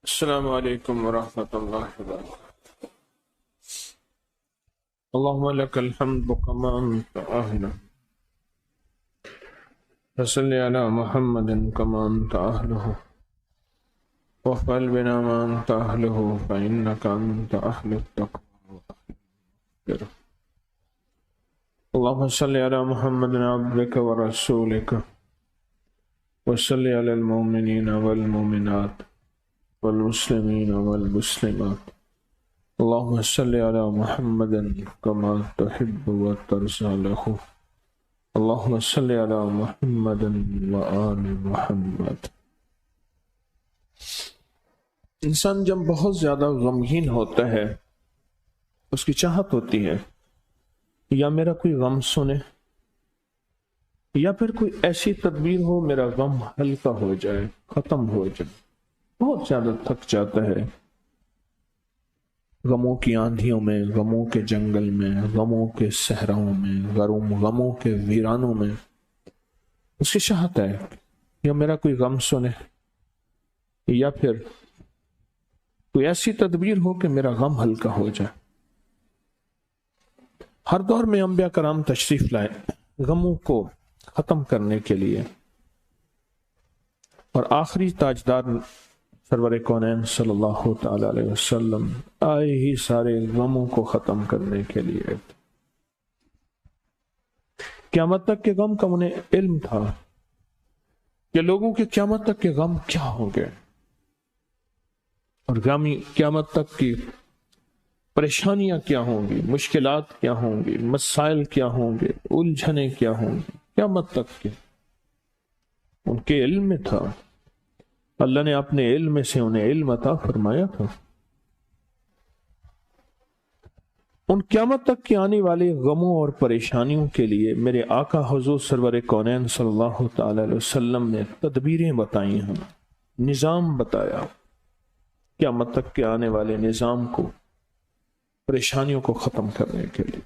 السلام علیکم ورحمۃ اللہ وبرکاتہ۔ اللہم لک الحمد کما انت اہل، فصل علی محمد کما انت اہلہ، وافعل بنا ما انت اہلہ، فانک انت اہل التقوی واہل المغفرہ۔ اللہم صل علی محمد عبدک ورسولک، وصل علی المؤمنین والمؤمنات والمسلمین والمسلمات، اللهم صل على محمد كما تحب وترضى له، اللهم صل على محمد وآل محمد۔ انسان جب بہت زیادہ غمگین ہوتا ہے، اس کی چاہت ہوتی ہے یا میرا کوئی غم سنے یا پھر کوئی ایسی تدبیر ہو میرا غم ہلکا ہو جائے، ختم ہو جائے۔ بہت زیادہ تھک جاتا ہے غموں کی آندھیوں میں، غموں کے جنگل میں، غموں کے صحراؤں میں، غموں کے ویرانوں میں۔ اس کی چاہت ہے یا میرا کوئی غم سنے یا پھر کوئی ایسی تدبیر ہو کہ میرا غم ہلکا ہو جائے۔ ہر دور میں انبیاء کرام تشریف لائے غموں کو ختم کرنے کے لیے، اور آخری تاجدار سرور کونین صلی اللہ تعالی علیہ وسلم آئے ہی سارے غموں کو ختم کرنے کے لیے۔ قیامت تک کے غم کا انہیں علم تھا کہ لوگوں کے قیامت تک کے غم کیا ہوں گے، اور قیامت تک کی پریشانیاں کیا ہوں گی، مشکلات کیا ہوں گی، مسائل کیا ہوں گے، الجھنیں کیا ہوں گی، قیامت تک کے ان کے علم میں تھا۔ اللہ نے اپنے علم سے انہیں علم عطا فرمایا تھا۔ ان قیامت تک کے آنے والے غموں اور پریشانیوں کے لیے میرے آقا حضور سرور کونین صلی اللہ تعالی علیہ وسلم نے تدبیریں بتائی ہیں، نظام بتایا، قیامت تک کے آنے والے نظام کو، پریشانیوں کو ختم کرنے کے لیے۔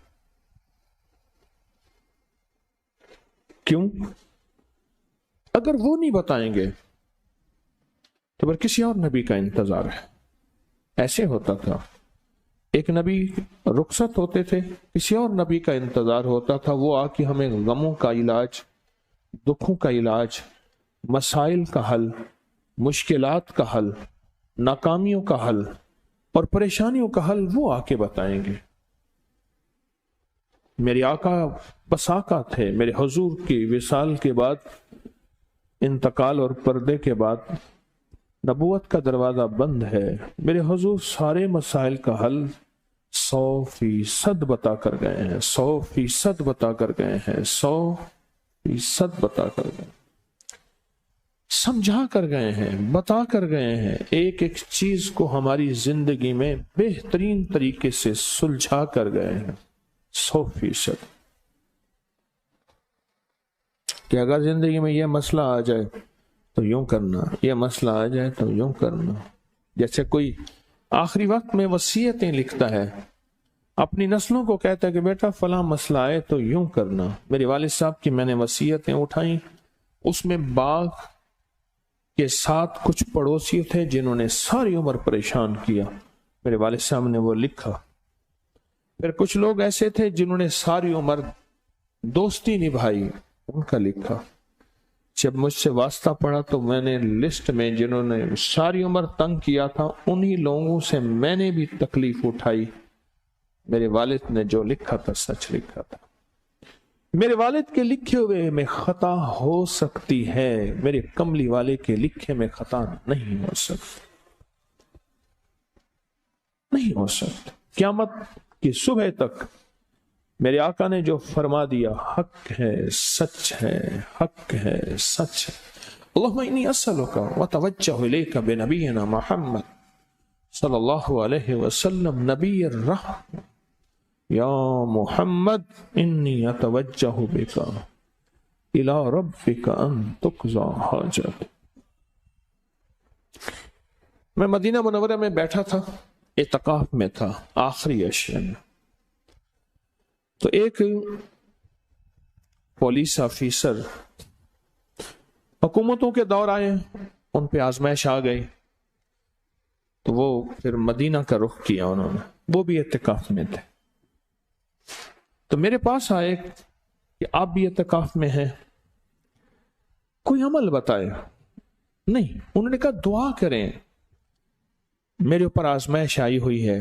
کیوں؟ اگر وہ نہیں بتائیں گے تو پھر کسی اور نبی کا انتظار ہے۔ ایسے ہوتا تھا، ایک نبی رخصت ہوتے تھے، کسی اور نبی کا انتظار ہوتا تھا، وہ آ کے ہمیں غموں کا علاج، دکھوں کا علاج، مسائل کا حل، مشکلات کا حل، ناکامیوں کا حل اور پریشانیوں کا حل وہ آ کے بتائیں گے۔ میرے آقا بس آقا تھے، میرے حضور کی وصال کے بعد، انتقال اور پردے کے بعد نبوت کا دروازہ بند ہے۔ میرے حضور سارے مسائل کا حل 100% بتا کر گئے ہیں، 100% بتا کر گئے ہیں، 100% بتا کر گئے، سمجھا کر گئے ہیں، بتا کر گئے ہیں، ایک ایک چیز کو ہماری زندگی میں بہترین طریقے سے سلجھا کر گئے ہیں، 100%۔ کہ اگر زندگی میں یہ مسئلہ آ جائے تو یوں کرنا، یہ مسئلہ آ جائے تو یوں کرنا۔ جیسے کوئی آخری وقت میں وصیتیں لکھتا ہے، اپنی نسلوں کو کہتا ہے کہ بیٹا فلاں مسئلہ آئے تو یوں کرنا۔ میرے والد صاحب کی میں نے وصیتیں اٹھائیں، اس میں باغ کے ساتھ کچھ پڑوسی تھے جنہوں نے ساری عمر پریشان کیا، میرے والد صاحب نے وہ لکھا۔ پھر کچھ لوگ ایسے تھے جنہوں نے ساری عمر دوستی نبھائی، ان کا لکھا۔ جب مجھ سے واسطہ پڑا تو میں نے لسٹ میں جنہوں نے ساری عمر تنگ کیا تھا انہی لوگوں سے میں نے بھی تکلیف اٹھائی۔ میرے والد نے جو لکھا تھا سچ لکھا تھا۔ میرے والد کے لکھے ہوئے میں خطا ہو سکتی ہے، میرے کملی والے کے لکھے میں خطا نہیں ہو سکتی، نہیں ہو سکتی۔ قیامت کی صبح تک میرے آقا نے جو فرما دیا حق ہے، سچ ہے، حق ہے، سچ ہے۔ اللہم انی اسألک وتوجہ الیک بنبینا محمد صلی اللہ علیہ وسلم نبی الرحمہ، یا محمد انی اتوجہ بک الی ربک ان تقضی حاجت۔ میں مدینہ منورہ میں بیٹھا تھا، اعتکاف میں تھا، آخری عشرے میں، تو ایک پولیس آفیسر حکومتوں کے دور آئے، ان پہ آزمائش آ گئی، تو وہ پھر مدینہ کا رخ کیا انہوں نے، وہ بھی اعتکاف میں تھے۔ تو میرے پاس آئے کہ آپ بھی اعتکاف میں ہیں، کوئی عمل بتائے۔ نہیں، انہوں نے کہا دعا کریں، میرے اوپر آزمائش آئی ہوئی ہے،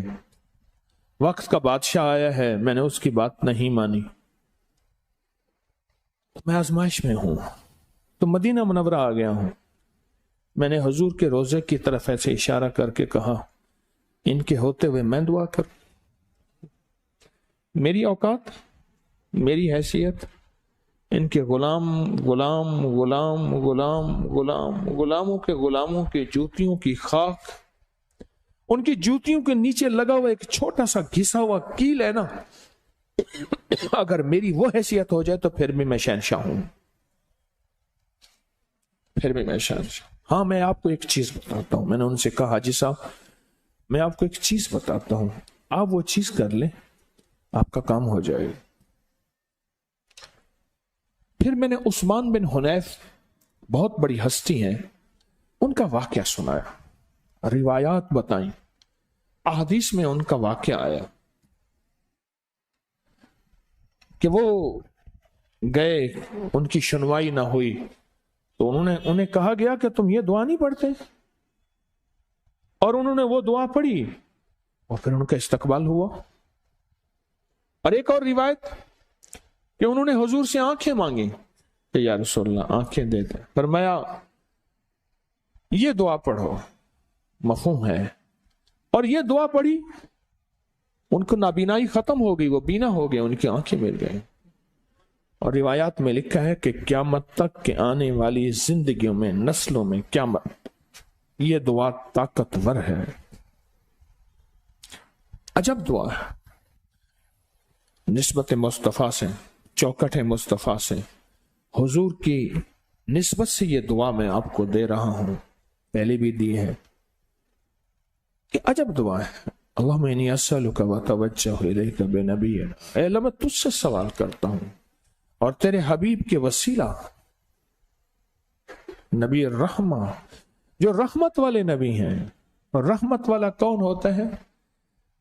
وقت کا بادشاہ آیا ہے، میں نے اس کی بات نہیں مانی، میں آزمائش میں ہوں، تو مدینہ منورہ آ گیا ہوں۔ میں نے حضور کے روزے کی طرف ایسے اشارہ کر کے کہا ان کے ہوتے ہوئے میں دعا کروں، میری اوقات، میری حیثیت، ان کے غلام غلام غلام غلام غلام غلاموں کے غلاموں کے جوتیوں کی خاک، ان کی جوتیوں کے نیچے لگا ہوا ایک چھوٹا سا گھسا ہوا کیل ہے نا، اگر میری وہ حیثیت ہو جائے تو پھر بھی میں شہنشاہ ہوں، پھر بھی میں شہنشاہ۔ ہاں میں آپ کو ایک چیز بتاتا ہوں، میں نے ان سے کہا حاجی صاحب میں آپ کو ایک چیز بتاتا ہوں، آپ وہ چیز کر لیں آپ کا کام ہو جائے گا۔ پھر میں نے عثمان بن حنیف، بہت بڑی ہستی ہیں، ان کا واقعہ سنایا، روایات بتائیں، احادیث میں ان کا واقعہ آیا کہ وہ گئے، ان کی سنوائی نہ ہوئی تو انہیں کہا گیا کہ تم یہ دعا نہیں پڑھتے، اور انہوں نے وہ دعا پڑھی اور پھر ان کا استقبال ہوا۔ اور ایک اور روایت کہ انہوں نے حضور سے آنکھیں مانگی کہ یا رسول اللہ آنکھیں دے دیں، فرمایا یہ دعا پڑھو، مفہوم ہے، اور یہ دعا پڑھی، ان کو نابینائی ختم ہو گئی، وہ بینا ہو گئے، ان کی آنکھیں مل گئیں۔ اور روایات میں لکھا ہے کہ قیامت تک کے آنے والی زندگیوں میں، نسلوں میں قیامت، یہ دعا طاقتور ہے، عجب دعا ہے۔ نسبت مصطفیٰ سے، چوکٹ مصطفیٰ سے، حضور کی نسبت سے یہ دعا میں آپ کو دے رہا ہوں، پہلے بھی دی ہے، کہ عجب دعا ہے۔ اللہم انی اسألک واتوجہ الیک بنبینا، اے اللہ میں تجھ سے سوال کرتا ہوں اور تیرے حبیب کے وسیلہ نبی الرحمہ، جو رحمت والے نبی ہیں، اور رحمت والا کون ہوتا ہے؟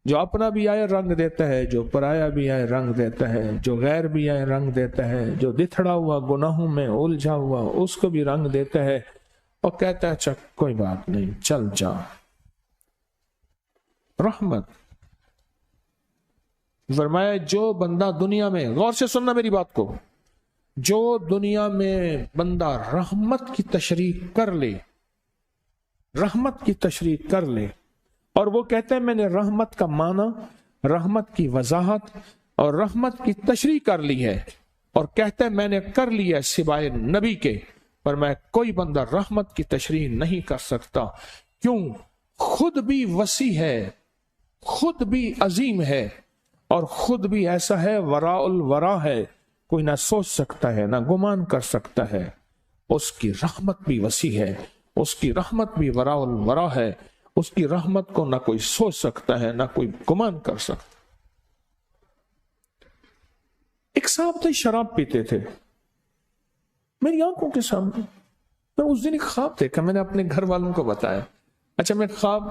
جو اپنا بھی آئے رنگ دیتا ہے، جو پرایا بھی آئے رنگ دیتا ہے، جو غیر بھی آئے رنگ دیتا ہے، جو دتھڑا ہوا گناہوں میں الجھا ہوا اس کو بھی رنگ دیتا ہے، اور کہتا ہے اچھا کوئی بات نہیں چل جا۔ رحمت، فرمایا جو بندہ دنیا میں، غور سے سننا میری بات کو، جو دنیا میں بندہ رحمت کی تشریح کر لے، رحمت کی تشریح کر لے، اور وہ کہتے ہیں میں نے رحمت کا معنی، رحمت کی وضاحت اور رحمت کی تشریح کر لی ہے، اور کہتے ہیں میں نے کر لیا سوائے نبی کے، پر میں کوئی بندہ رحمت کی تشریح نہیں کر سکتا، کیوں؟ خود بھی وسیع ہے، خود بھی عظیم ہے، اور خود بھی ایسا ہے وراء الورا ہے، کوئی نہ سوچ سکتا ہے نہ گمان کر سکتا ہے۔ اس کی رحمت بھی وسیع ہے، اس کی رحمت بھی وراء الورا ہے، اس کی رحمت کو نہ کوئی سوچ سکتا ہے نہ کوئی گمان کر سکتا۔ ایک صاحب تھے شراب پیتے تھے، میری آنکھوں کے سامنے، میں اس دن ایک خواب دیکھا، میں نے اپنے گھر والوں کو بتایا، اچھا میں خواب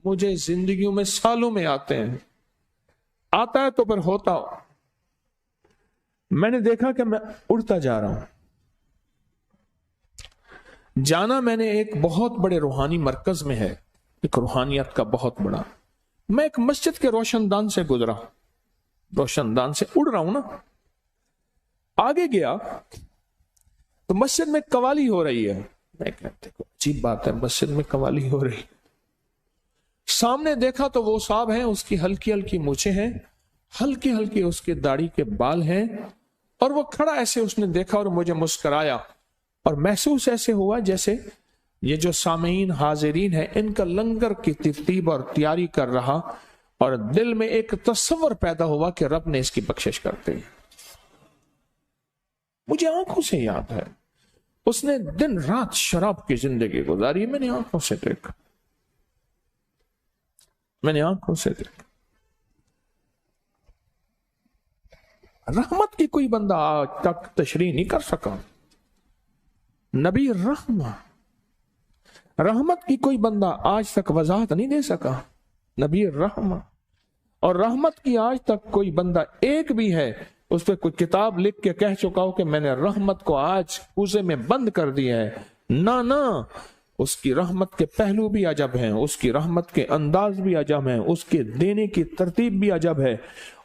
مجھے زندگیوں میں سالوں میں آتے ہیں، آتا ہے تو پھر ہوتا ہو، میں نے دیکھا کہ میں اڑتا جا رہا ہوں، جانا میں نے ایک بہت بڑے روحانی مرکز میں ہے، ایک روحانیت کا بہت بڑا، میں ایک مسجد کے روشن دان سے گزرا، روشن دان سے اڑ رہا ہوں نا، آگے گیا تو مسجد میں قوالی ہو رہی ہے، میں کہتے ہیں عجیب بات ہے مسجد میں قوالی ہو رہی، سامنے دیکھا تو وہ صاحب ہیں، اس کی ہلکی ہلکی مونچھیں ہیں، ہلکی ہلکی اس کے داڑھی کے بال ہیں، اور وہ کھڑا ایسے اس نے دیکھا اور مجھے مسکرایا، اور محسوس ایسے ہوا جیسے یہ جو سامعین حاضرین ہیں ان کا لنگر کی ترتیب اور تیاری کر رہا، اور دل میں ایک تصور پیدا ہوا کہ رب نے اس کی بخشش کرتے ہیں۔ مجھے آنکھوں سے یاد ہے اس نے دن رات شراب کی زندگی گزاری، میں نے آنکھوں سے دیکھا، میں نے آنکھوں سے دیکھا۔ رحمت کی کوئی بندہ آج تک تشریح نہیں کر سکا، نبی رحمہ، رحمت کی کوئی بندہ آج تک وضاحت نہیں دے سکا، نبی رحمت، اور رحمت کی آج تک کوئی بندہ ایک بھی ہے اس پہ کوئی کتاب لکھ کے کہہ چکا ہو کہ میں نے رحمت کو آج کوزے میں بند کر دیا ہے؟ نہ، اس کی رحمت کے پہلو بھی عجب ہیں، اس کی رحمت کے انداز بھی عجب ہیں، اس کے دینے کی ترتیب بھی عجب ہے،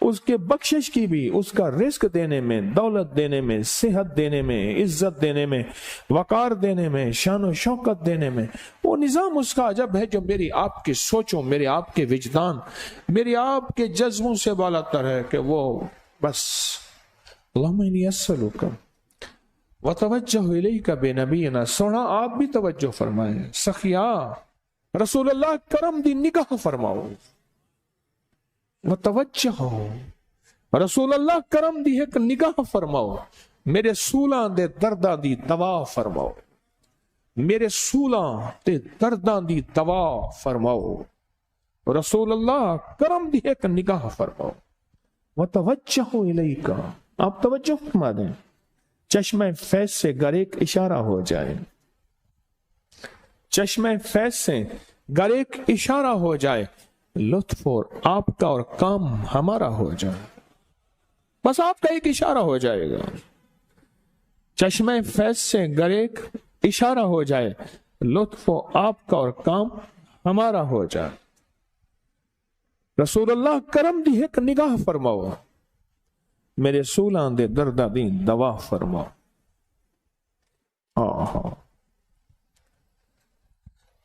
اس کے بخشش کی بھی، اس کا رزق دینے میں، دولت دینے میں، صحت دینے میں، عزت دینے میں، وقار دینے میں، شان و شوکت دینے میں، وہ نظام اس کا عجب ہے جو میری آپ کی سوچوں، میرے آپ کے وجدان، میری آپ کے جذبوں سے بالا تر ہے، کہ وہ بس اللہم انی اسألک وتوجہ الیک بنبینا، سونا آپ بھی توجہ فرمائیں، سخیا رسول اللہ کرم دی نگاہ فرماؤ، وتوجہ رسول اللہ کرم دی ایک نگاہ فرماؤ، میرے سولاں دے درداں دی دوا فرماؤ، میرے سولاں دے درداں دی دوا فرماؤ، رسول اللہ کرم دی ایک نگاہ فرماؤ، وتوجہ الیک، آپ توجہ فرما دیں، چشمہ فیض سے گر ایک اشارہ ہو جائے، چشمہ فیض سے گر ایک اشارہ ہو جائے، لطف اور آپ کا اور کام ہمارا ہو جائے، بس آپ کا ایک اشارہ ہو جائے گا، چشمہ فیض سے گر ایک اشارہ ہو جائے، لطف و آپ کا اور کام ہمارا ہو جائے، رسول اللہ کرم دی ایک نگاہ فرماؤ، میرے سولاں دے درداں دی دوا فرماؤ۔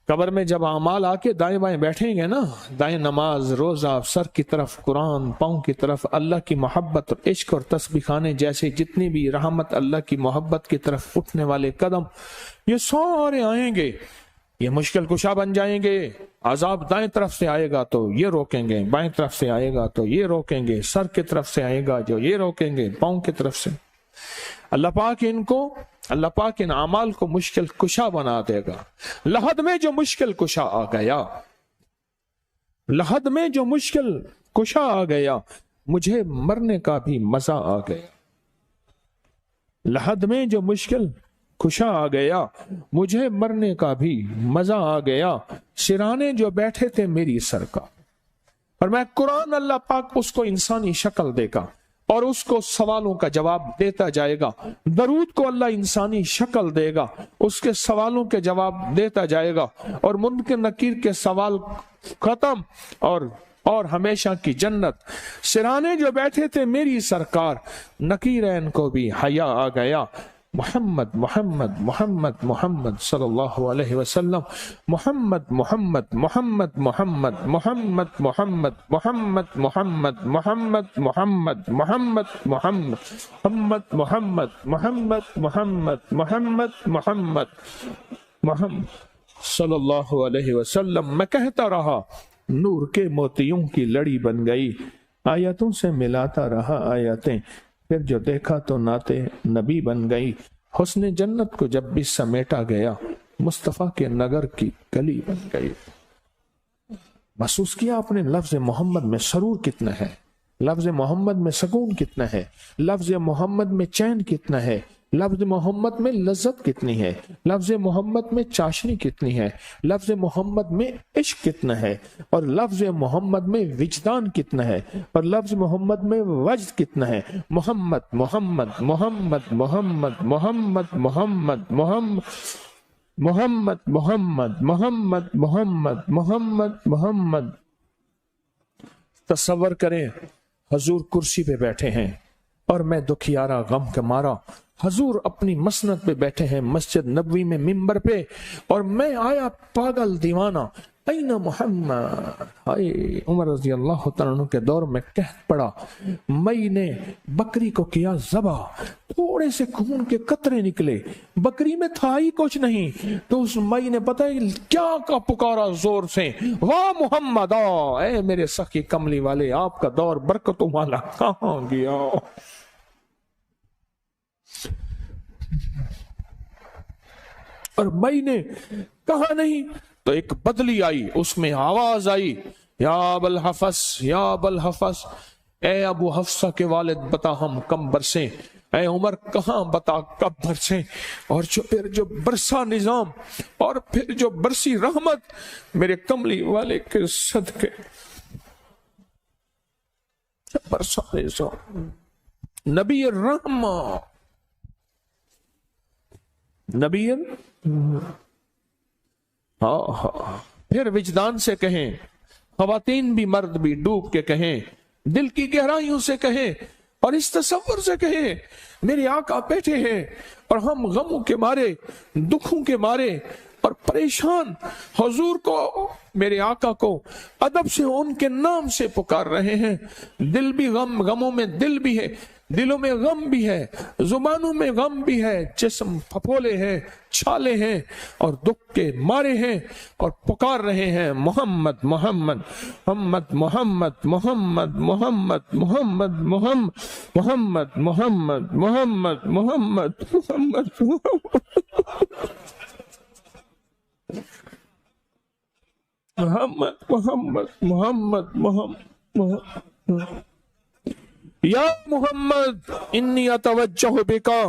قبر میں جب اعمال آ کے دائیں بائیں بیٹھیں گے نا، دائیں نماز، روزہ، سر کی طرف قرآن، پاؤں کی طرف اللہ کی محبت اور عشق اور تسبیح خانے جیسے جتنی بھی رحمت اللہ کی محبت کی طرف اٹھنے والے قدم، یہ سارے آئیں گے، یہ مشکل کشا بن جائیں گے، عذاب دائیں طرف سے آئے گا تو یہ روکیں گے، بائیں طرف سے آئے گا تو یہ روکیں گے، سر کی طرف سے آئے گا جو یہ روکیں گے، پاؤں کی طرف سے، اللہ پاک ان اعمال کو مشکل کشا بنا دے گا۔ لحد میں جو مشکل کشا آ گیا، لحد میں جو مشکل کشا آ گیا، مجھے مرنے کا بھی مزہ آ گیا، لحد میں جو مشکل کشا آ گیا، مجھے مرنے کا بھی مزہ آ گیا، سرانے جو بیٹھے تھے میری سر کا، اور میں قرآن اللہ پاک اس کو انسانی شکل دے گا اور اس کو سوالوں کا جواب دیتا جائے گا، درود کو اللہ انسانی شکل دے گا، اس کے سوالوں کے جواب دیتا جائے گا، اور منکر نکیر کے سوال ختم، اور ہمیشہ کی جنت، سرانے جو بیٹھے تھے میری سرکار، نکیرین کو بھی حیا آ گیا، محمد محمد محمد محمد صلی اللہ علیہ وسلم، محمد محمد محمد محمد محمد محمد محمد محمد محمد محمد محمد محمد محمد محمد محمد محمد محمد محمد صلی اللہ علیہ وسلم۔ میں کہتا رہا، نور کے موتیوں کی لڑی بن گئی، آیتوں سے ملاتا رہا آیتیں، پھر جو دیکھا تو ناتے نبی بن گئی، حسن جنت کو جب بھی سمیٹا گیا، مصطفیٰ کے نگر کی گلی بن گئی۔ محسوس کیا آپ نے لفظ محمد میں سرور کتنا ہے، لفظ محمد میں سکون کتنا ہے، لفظ محمد میں چین کتنا ہے، لفظ محمد میں لذت کتنی ہے، لفظ محمد میں چاشنی کتنی ہے، لفظ محمد میں عشق کتنا ہے، اور لفظ محمد میں وجدان کتنا ہے، اور لفظ محمد میں وجد کتنا ہے۔ محمد محمد محمد محمد محمد محمد محمد محمد محمد محمد محمد محمد محمد۔ تصور کریں حضور کرسی پہ بیٹھے ہیں اور میں دکھیارا غم کا مارا، حضور اپنی مسند پہ بیٹھے ہیں مسجد نبوی میں ممبر پہ، اور میں آیا پاگل دیوانہ، این محمد، ہائے عمر رضی اللہ تعالیٰ عنہ کے دور میں کہہ پڑا، مئی نے بکری کو کیا ذبح، تھوڑے سے خون کے قطرے نکلے، بکری میں تھا ہی کچھ نہیں، تو اس مئی نے پتہ کیا کا پکارا زور سے، واہ محمد، اے میرے سخی کملی والے، آپ کا دور برکتوں والا کہاں گیا؟ اور مئی نے کہا نہیں، تو ایک بدلی آئی، اس میں آواز آئی، یا ابل حفص، یا ابل حفص، اے ابو حفصہ کے والد، بتا ہم کم برسیں، اے عمر کہاں بتا کب برسیں، اور پھر جو برسا نظام اور پھر جو برسی رحمت میرے کملی والے کے صدقے، برسا نظام نبی الرحمہ، نبی پھر وجدان سے کہیں، خواتین بھی مرد بھی ڈوب کے کہیں، دل کی گہرائیوں سے کہیں اور اس تصور سے کہیں میرے آقا بیٹھے ہیں اور ہم غموں کے مارے، دکھوں کے مارے اور پریشان حضور کو، میرے آقا کو ادب سے ان کے نام سے پکار رہے ہیں۔ دل بھی غموں میں دل بھی ہے، دلوں میں غم بھی ہے، زبانوں میں غم بھی ہے، جسم پھپھولے ہیں، چھالے ہیں اور دکھ کے مارے ہیں اور پکار رہے ہیں محمد محمد محمد محمد محمد محمد محمد محمد محمد محمد محمد محمد محمد محمد محمد محمد یا محمد انی اتوجہ بکا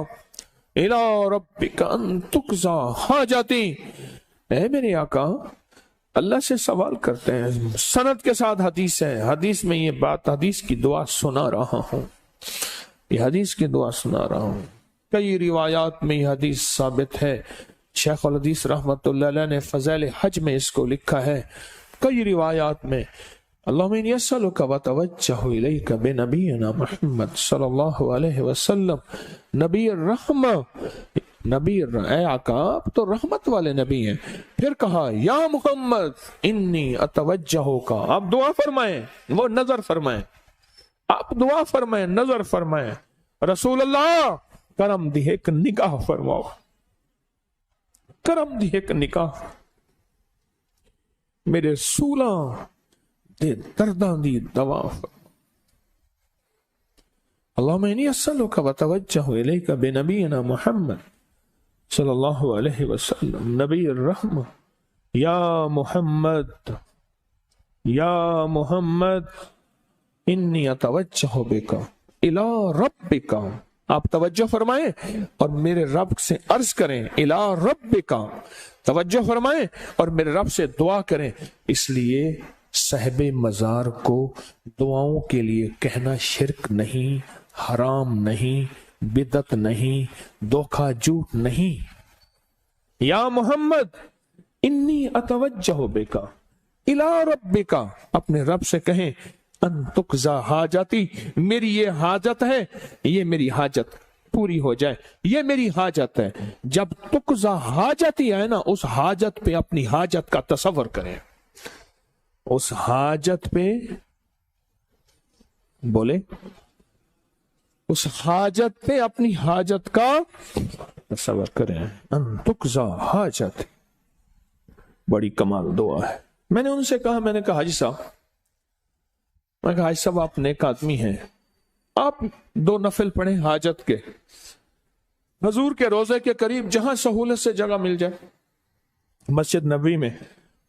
الی ربک ان تقضی حاجتی، اے میرے آقا اللہ سے سوال کرتے ہیں، سند کے ساتھ حدیث ہے، حدیث میں یہ بات، حدیث کی دعا سنا رہا ہوں، یہ حدیث کی دعا سنا رہا ہوں۔ کئی روایات میں یہ حدیث ثابت ہے، شیخ الحدیث رحمت اللہ علیہ نے فضائل حج میں اس کو لکھا ہے، کئی روایات میں اللہم انی اسألک وتوجہ الیک بنبینا محمد صلی اللہ علیہ وسلم نبی الرحمہ، نبی اے آقا آپ تو رحمت والے نبی ہیں، پھر کہا یا محمد انی اتوجہ کا، آپ دعا فرمائیں، وہ نظر فرمائیں، آپ دعا فرمائیں، نظر فرمائیں، رسول اللہ کرم دی ایک نگاہ فرماؤ، کرم دی ایک نگاہ، میرے سولاں دے درداں دی دوا فرماؤ۔ اللہم انی اسألک وتوجہ الیک بنبینا محمد صلی اللہ علیہ وسلم نبی الرحمہ، یا محمد یا محمد انی اتوجہ بکا الی ربک، آپ توجہ فرمائیں اور میرے رب سے عرض کریں، الی ربک، توجہ فرمائیں اور میرے رب سے دعا کریں۔ اس لیے صاحب مزار کو دعاؤں کے لیے کہنا شرک نہیں، حرام نہیں، بدعت نہیں، دھوکہ جھوٹ نہیں۔ یا محمد انی اتوجہ بکا الی ربک، اپنے رب سے کہیں ان تقضی حاجتی، میری یہ حاجت ہے، یہ میری حاجت پوری ہو جائے، یہ میری حاجت ہے۔ جب تقضی حاجتی ہے نا، اس حاجت پہ اپنی حاجت کا تصور کریں، اس حاجت پہ بولے، اس حاجت پہ اپنی حاجت کا تصور کریں، ان تقضی حاجت، بڑی کمال دعا ہے۔ میں نے ان سے کہا، میں نے کہا حاجی صاحب، میں کہا حاجی صاحب آپ نیک آدمی ہیں، آپ 2 نفل پڑھیں حاجت کے، حضور کے روزے کے قریب جہاں سہولت سے جگہ مل جائے مسجد نبوی میں،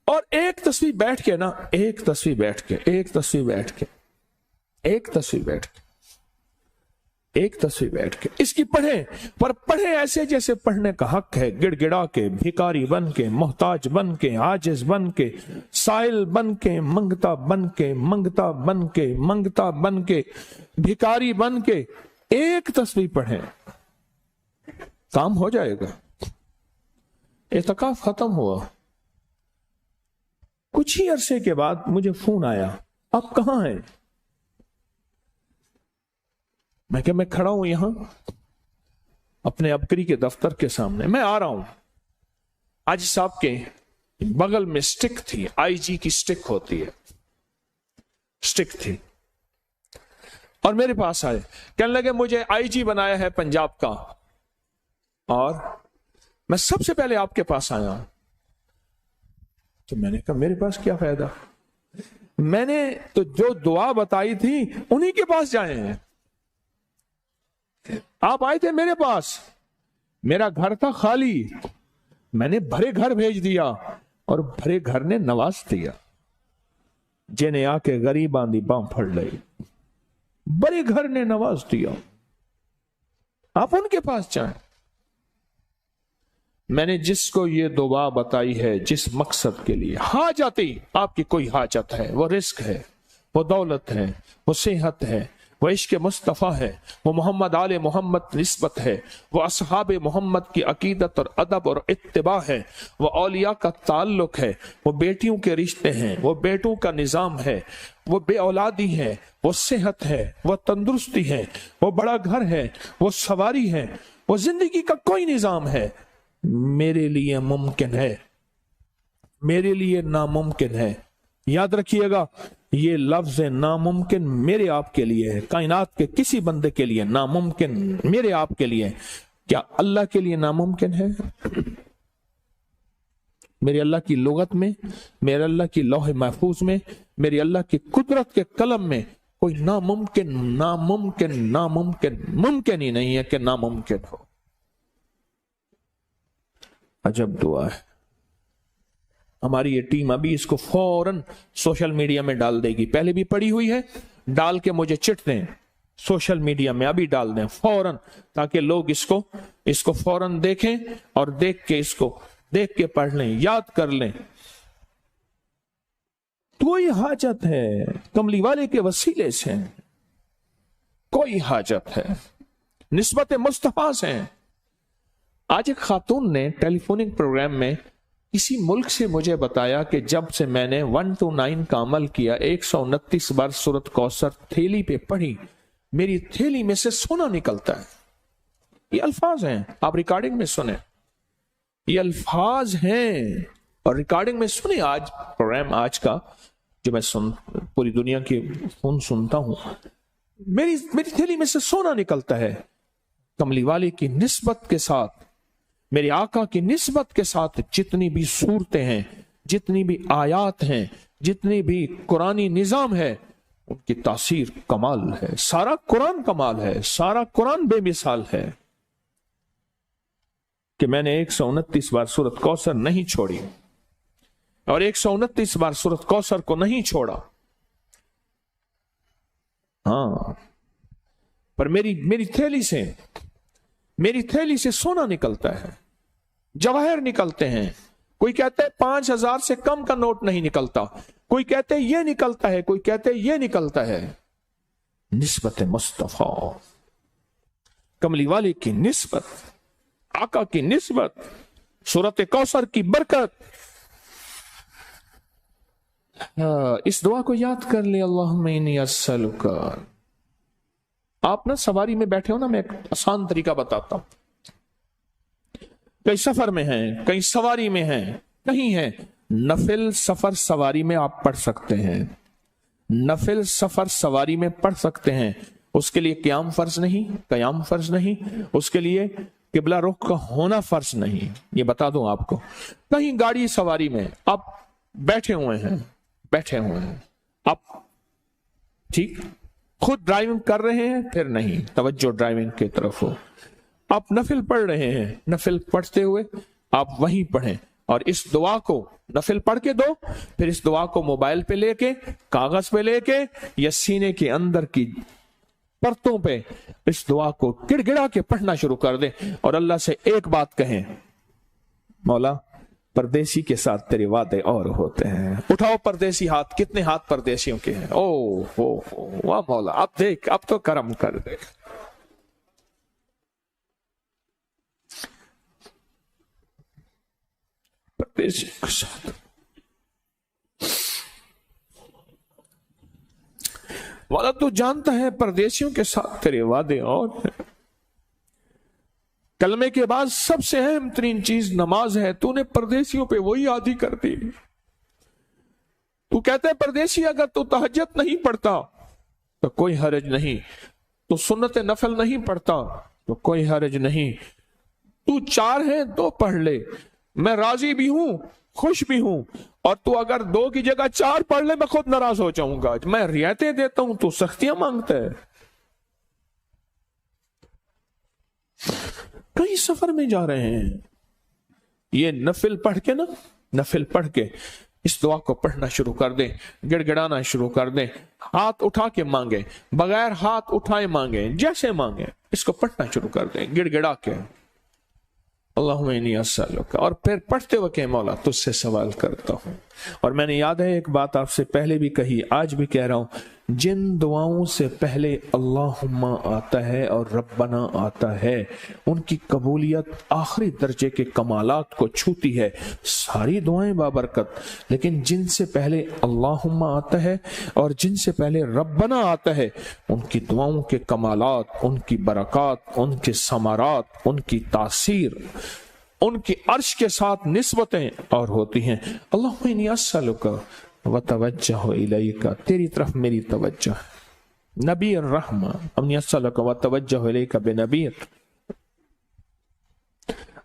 اور ایک تصویر بیٹھ کے نا، ایک تصویر بیٹھ کے، ایک تصویر بیٹھ کے، ایک تصویر بیٹھ کے، ایک تصویر بیٹھ کے اس کی پڑھیں، پر پڑھیں ایسے جیسے پڑھنے کا حق ہے، گڑ گڑا کے، بھیکاری بن کے، محتاج بن کے، عاجز بن کے، سائل بن کے، منگتا بن کے، منگتا بن کے، منگتا بن کے، بھیکاری بن کے، ایک تصویر پڑھیں، کام ہو جائے گا۔ اعتکاف ختم ہوا، کچھ ہی عرصے کے بعد مجھے فون آیا، آپ کہاں ہیں؟ میں کہ میں کھڑا ہوں یہاں اپنے ابکری کے دفتر کے سامنے، میں آ رہا ہوں۔ حاجی صاحب کے بغل میں سٹک تھی، آئی جی کی سٹک ہوتی ہے، سٹک تھی، اور میرے پاس آئے، کہنے لگے مجھے آئی جی بنایا ہے پنجاب کا، اور میں سب سے پہلے آپ کے پاس آیا ہوں۔ تو میں نے کہا میرے پاس کیا فائدہ، میں نے تو جو دعا بتائی تھی انہی کے پاس جائے ہیں، آپ آئے تھے میرے پاس، میرا گھر تھا خالی، میں نے بھرے گھر بھیج دیا اور بھرے گھر نے نواز دیا، جنہیں آ کے غریباں دی باں پھڑ لئی، بڑے گھر نے نواز دیا۔ آپ ان کے پاس جائیں. میں نے جس کو یہ دعا بتائی ہے جس مقصد کے لیے، حاجتی آپ کی کوئی حاجت ہے، وہ رزق ہے، وہ دولت ہے، وہ صحت ہے، وہ عشق مصطفیٰ ہے، وہ محمد آل محمد نسبت ہے، وہ اصحاب محمد کی عقیدت اور ادب اور اتباع ہے، وہ اولیاء کا تعلق ہے، وہ بیٹیوں کے رشتے ہیں، وہ بیٹوں کا نظام ہے، وہ بے اولادی ہے، وہ صحت ہے، وہ تندرستی ہے، وہ بڑا گھر ہے، وہ سواری ہے، وہ زندگی کا کوئی نظام ہے. میرے لیے ممکن ہے، میرے لیے ناممکن ہے. یاد رکھیے گا یہ لفظ ناممکن میرے آپ کے لیے ہے، کائنات کے کسی بندے کے لیے ناممکن میرے آپ کے لیے. کیا اللہ کے لیے ناممکن ہے؟ میرے اللہ کی لغت میں، میرے اللہ کی لوح محفوظ میں، میری اللہ کی قدرت کے قلم میں کوئی ناممکن ناممکن ناممکن ممکن ہی نہیں ہے کہ ناممکن ہو. عجب دعا ہے. ہماری یہ ٹیم ابھی اس کو فوراً سوشل میڈیا میں ڈال دے گی. پہلے بھی پڑی ہوئی ہے، ڈال کے مجھے چٹ دیں سوشل میڈیا میں، ابھی ڈال دیں فوراً، تاکہ لوگ اس کو فوراً دیکھیں اور دیکھ کے پڑھ لیں، یاد کر لیں. کوئی حاجت ہے کملی والے کے وسیلے سے، کوئی حاجت ہے نسبت مصطفیٰ سے. آج ایک خاتون نے ٹیلی فونک پروگرام میں کسی ملک سے مجھے بتایا کہ جب سے میں نے 1 to 9 کا عمل کیا، 129 بار سورۃ کوثر تھیلی پہ پڑھی، میری تھیلی میں سے سونا نکلتا ہے. یہ الفاظ ہیں، آپ ریکارڈنگ میں سنیں، یہ الفاظ ہیں اور ریکارڈنگ میں سنیں. آج پروگرام آج کا جو میں پوری دنیا کی فون سنتا ہوں، میری تھیلی میں سے سونا نکلتا ہے. کملی والے کی نسبت کے ساتھ، میرے آقا کی نسبت کے ساتھ جتنی بھی صورتیں ہیں، جتنی بھی آیات ہیں، جتنی بھی قرآنی نظام ہے، ان کی تاثیر کمال ہے. سارا قرآن کمال ہے، سارا قرآن بے مثال ہے. کہ میں نے 129 بار سورۃ کوثر نہیں چھوڑی اور 129 بار سورۃ کوثر کو نہیں چھوڑا. ہاں، پر میری تھیلی سے سونا نکلتا ہے، جواہر نکلتے ہیں. کوئی کہتا ہے 5000 سے کم کا نوٹ نہیں نکلتا، کوئی کہتے ہیں یہ نکلتا ہے، کوئی کہتے ہیں یہ نکلتا ہے. نسبت مصطفیٰ، کملی والے کی نسبت، آقا کی نسبت، سورۃ کوثر کی برکت. اس دعا کو یاد کر لیں. اللہم انی اسألک. آپ نا سواری میں بیٹھے ہو نا، میں ایک آسان طریقہ بتاتا ہوں. کئی سفر میں ہیں، کئی سواری میں ہیں، کہیں ہیں. نفل سفر سواری میں آپ پڑھ سکتے ہیں، نفل سفر سواری میں پڑھ سکتے ہیں. اس کے لیے قیام فرض نہیں، اس کے لیے قبلہ رخ کا ہونا فرض نہیں. یہ بتا دوں آپ کو. کہیں گاڑی سواری میں آپ بیٹھے ہوئے ہیں آپ ٹھیک خود ڈرائیونگ کر رہے ہیں، پھر نہیں، توجہ ڈرائیونگ کی طرف ہو. آپ نفل پڑھ رہے ہیں، نفل پڑھتے ہوئے آپ وہیں پڑھیں اور اس دعا کو نفل پڑھ کے دو، پھر اس دعا کو موبائل پہ لے کے، کاغذ پہ لے کے یا سینے کے اندر کی پرتوں پہ اس دعا کو گڑ گڑا کے پڑھنا شروع کر دیں اور اللہ سے ایک بات کہیں، مولا پردیسی کے ساتھ تیرے وعدے اور ہوتے ہیں. اٹھاؤ پردیسی ہاتھ. کتنے ہاتھ پردیسیوں کے ہیں؟ او واہ مولا، اب دیکھ، اب تو کرم کر دے. پردیسی کے ساتھ مولا تو جانتا ہے پردیسیوں کے ساتھ تیرے وعدے اور ہیں. کلمے کے بعد سب سے اہم ترین چیز نماز ہے. تو نے پردیسیوں پہ وہی عادی کر دی. تو کہتا ہے پردیسی اگر تو تہجد نہیں پڑھتا تو کوئی حرج نہیں، تو سنت نفل نہیں پڑھتا تو کوئی حرج نہیں، تو 4 ہیں 2 پڑھ لے، میں راضی بھی ہوں، خوش بھی ہوں. اور تو اگر 2 کی جگہ 4 پڑھ لے میں خود ناراض ہو جاؤں گا. میں رعایتیں دیتا ہوں، تو سختیاں مانگتا ہے. کئی سفر میں جا رہے ہیں، یہ نفل پڑھ کے اس دعا کو پڑھنا شروع کر دیں، گڑ گڑانا شروع کر دیں، ہاتھ اٹھا کے مانگیں، بغیر ہاتھ اٹھائے مانگیں، جیسے مانگیں اس کو پڑھنا شروع کر دیں گڑ گڑا کے، اللہم انی اسألک، اور پھر پڑھتے وقت کہ مولا تجھ سے سوال کرتا ہوں۔ اور میں نے یاد ہے ایک بات آپ سے پہلے بھی کہی، آج بھی کہہ رہا ہوں، جن دعاؤں سے پہلے اللہم آتا ہے اور ربنا آتا ہے ان کی قبولیت آخری درجے کے کمالات کو چھوتی ہے۔ ساری دعائیں بابرکت، لیکن جن سے پہلے اللہم آتا ہے اور جن سے پہلے ربنا آتا ہے ان کی دعاؤں کے کمالات، ان کی برکات، ان کے ثمرات، ان کی تاثیر، ان کی عرش کے ساتھ نسبتیں اور ہوتی ہیں۔ اللہم انی اسألک وتوجہ الیک، تیری طرف میری توجہ ہے، نبی الرحمہ، انی اسألک وتوجہ الیک بنبی،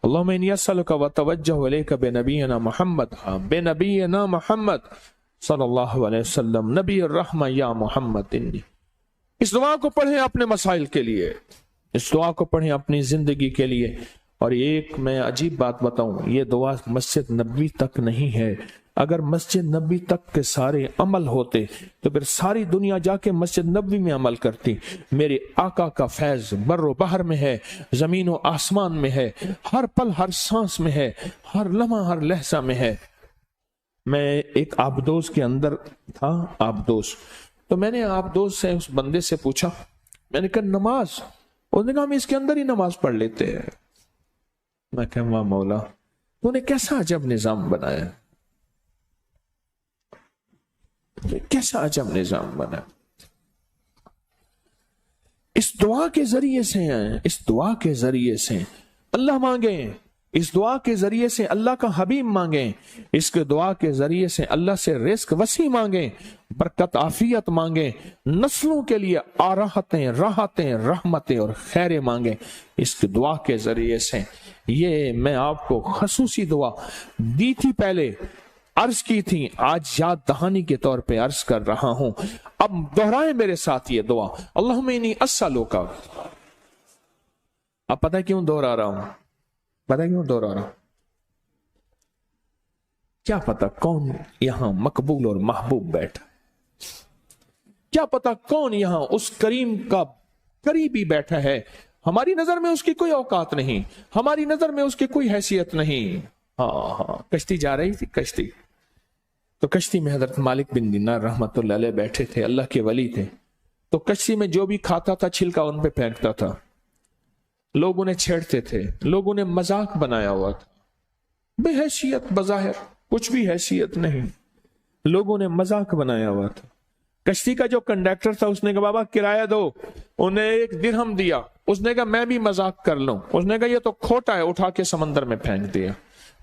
اللہم انی اسألک وتوجہ الیک بنبینا محمد، بنبینا محمد صلی اللہ علیہ وسلم، نبی الرحمہ یا محمد انی۔ اس دعا کو پڑھیں اپنے مسائل کے لیے، اس دعا کو پڑھیں اپنی زندگی کے لیے۔ اور ایک میں عجیب بات بتاؤں، یہ دعا مسجد نبوی تک نہیں ہے، اگر مسجد نبوی تک کے سارے عمل ہوتے تو پھر ساری دنیا جا کے مسجد نبوی میں عمل کرتی۔ میرے آقا کا فیض بر و بحر میں ہے، زمین و آسمان میں ہے، ہر پل ہر سانس میں ہے، ہر لمحہ ہر لہجہ میں ہے۔ میں ایک آبدوز کے اندر تھا، آبدوز، تو میں نے آبدوز سے اس بندے سے پوچھا، میں نے کہا نماز، اس نے کہا ہم اس کے اندر ہی نماز پڑھ لیتے ہیں۔ میں کہا واہ مولا تو نے کیسا عجب نظام بنایا، کیسا عجب نظام بنا۔ اس دعا کے ذریعے سے ہیں، اس دعا کے ذریعے سے اللہ مانگیں، اس دعا کے ذریعے سے اللہ کا حبیب مانگیں، اس کے دعا کے ذریعے سے اللہ سے رزق وسیع مانگیں، برکت عافیت مانگیں، نسلوں کے لیے راحتیں رحمتیں اور خیریں مانگیں اس کے دعا کے ذریعے سے۔ یہ میں آپ کو خصوصی دعا دی تھی، پہلے عرض کی تھی، آج یاد دہانی کے طور پہ عرض کر رہا ہوں، اب دہرائیں میرے ساتھ یہ دعا، اللہم انی اسألک۔ اب پتہ کیوں دہرا رہا ہوں، پتہ کیوں دہرا رہا ہوں، کیا پتہ کون یہاں مقبول اور محبوب بیٹھا، کیا پتہ کون یہاں اس کریم کا قریبی بیٹھا ہے، ہماری نظر میں اس کی کوئی اوقات نہیں، ہماری نظر میں اس کی کوئی حیثیت نہیں۔ ہاں کشتی جا رہی تھی، کشتی تو کشتی میں حضرت مالک بن دینار رحمت اللہ علیہ بیٹھے تھے، اللہ کے ولی تھے، تو کشتی میں جو بھی کھاتا تھا چھلکا ان پہ پھینکتا تھا، لوگ انہیں چھیڑتے تھے، لوگوں نے مذاق بنایا ہوا تھا، بے حیثیت، بظاہر کچھ بھی حیثیت نہیں، لوگوں نے مذاق بنایا ہوا تھا۔ کشتی کا جو کنڈکٹر تھا اس نے کہا بابا کرایہ دو، انہیں 1 درہم دیا، اس نے کہا میں بھی مذاق کر لوں، اس نے کہا یہ تو کھوٹا ہے، اٹھا کے سمندر میں پھینک دیا،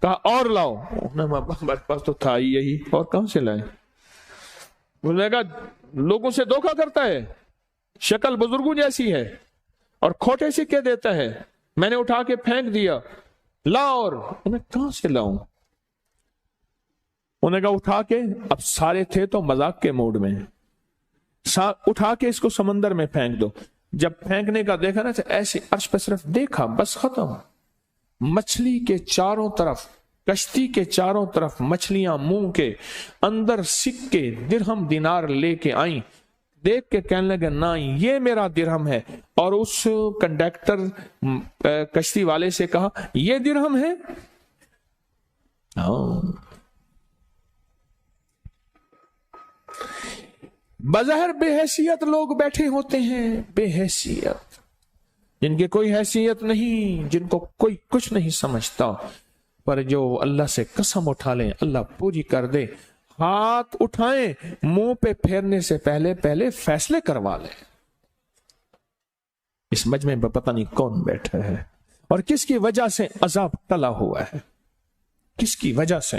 کہا اور لاؤ، ہمارے پاس تو تھا ہی یہی، اور کہاں سے لائے؟ اس نے کہا لوگوں سے دھوکہ کرتا ہے، شکل بزرگوں جیسی ہے اور کھوٹے سکے دیتا ہے، میں نے اٹھا کے پھینک دیا، لا، اور انہیں کہاں سے لاؤں؟ انہوں نے کہا اٹھا کے، اب سارے تھے تو مذاق کے موڈ میں، اٹھا کے اس کو سمندر میں پھینک دو۔ جب پھینکنے کا دیکھا نا ایسے عرش پہ صرف دیکھا، بس ختم، مچھلی کے چاروں طرف، کشتی کے چاروں طرف مچھلیاں منہ کے اندر سکے درہم دینار لے کے آئیں، دیکھ کے کہنے لگے نہ یہ میرا درہم ہے، اور اس کنڈکٹر کشتی والے سے کہا یہ درہم ہے؟ بظاہر بے حیثیت لوگ بیٹھے ہوتے ہیں، بے حیثیت، جن کے کوئی حیثیت نہیں، جن کو کوئی کچھ نہیں سمجھتا، پر جو اللہ سے قسم اٹھا لیں اللہ پوری کر دے، ہاتھ اٹھائیں منہ پہ پھیرنے سے پہلے فیصلے کروا لیں۔ اس مجمع میں پتہ نہیں کون بیٹھا ہے اور کس کی وجہ سے عذاب ٹلا ہوا ہے، کس کی وجہ سے۔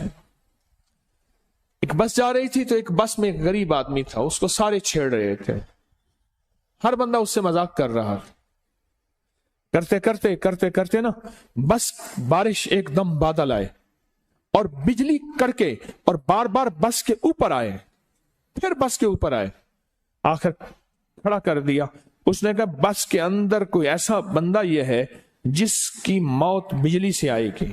ایک بس جا رہی تھی تو ایک بس میں ایک غریب آدمی تھا، اس کو سارے چھیڑ رہے تھے، ہر بندہ اس سے مذاق کر رہا تھا، کرتے کرتے نا بس بارش ایک دم بادل آئے اور بجلی کڑکے اور بار بار بس کے اوپر آئے، پھر بس کے اوپر آئے، آخر کھڑا کر دیا۔ اس نے کہا بس کے اندر کوئی ایسا بندہ یہ ہے جس کی موت بجلی سے آئے گی۔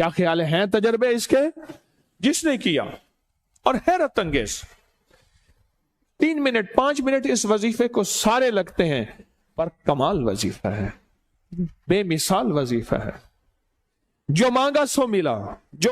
کیا خیال ہیں تجربے اس کے؟ جس نے کیا، اور حیرت انگیز 3 منٹ 5 منٹ اس وظیفے کو سارے لگتے ہیں، پر کمال وظیفہ ہے، بے مثال وظیفہ ہے۔ جو مانگا سو ملا، جو